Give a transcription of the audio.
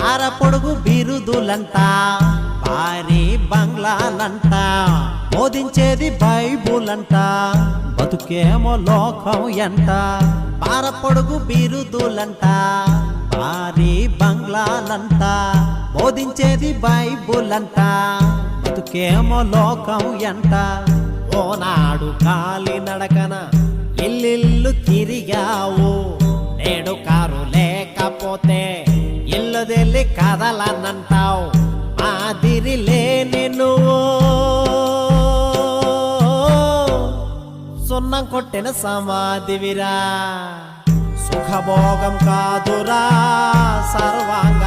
ఆరపొడుగు బిరుదులంట భారీ బంగ్లాలంట బోధించేది బైబుల్ అంట బతుకేమో లోకం ఎంట ఆరపొడుగు బిరుదులంట భారీ బంగ్లాలంట బోధించేది బైబుల్ అంట బతుకేమో లోకం ఎంట ఓనాడు కాలి నడకన ఇల్లిల్లు తిరిగావు నేడు కారు లేకపోతే ఇల్లుదెల్లి కదలనంటావు మాదిరి లేని నువ్వు సున్నం కొట్టిన సమాధివిరా సుఖభోగం కాదురా సర్వాంగ